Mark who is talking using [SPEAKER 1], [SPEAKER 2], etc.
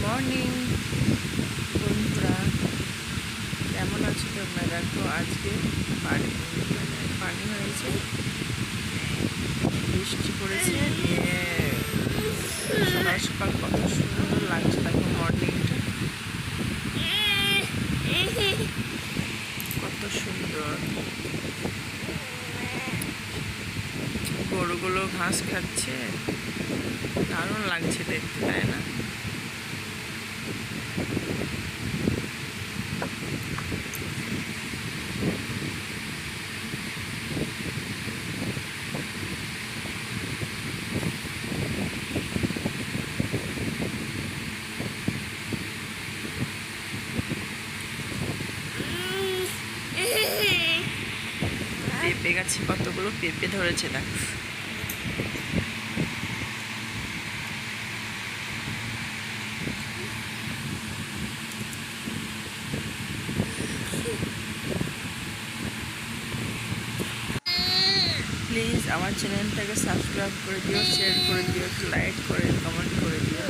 [SPEAKER 1] Morning বন্ধুরা, কেমন আছো তোমরা? দেখো আজকে পানি হয়েছে, বৃষ্টি পড়েছে, দিয়ে সকাল সকাল কত সুন্দর লাগছে। দেখো মর্নিংটা কত সুন্দর। গরুগুলো ঘাস খাচ্ছে, দারুণ লাগছে দেখতে, তাই না? পেঁপে গাছে কতগুলো পেঁপে ধরেছে দেখ। প্লিজ আমার চ্যানেলটাকে সাবস্ক্রাইব করে দিও, শেয়ার করে দিও, লাইক করে কমেন্ট করে দিও।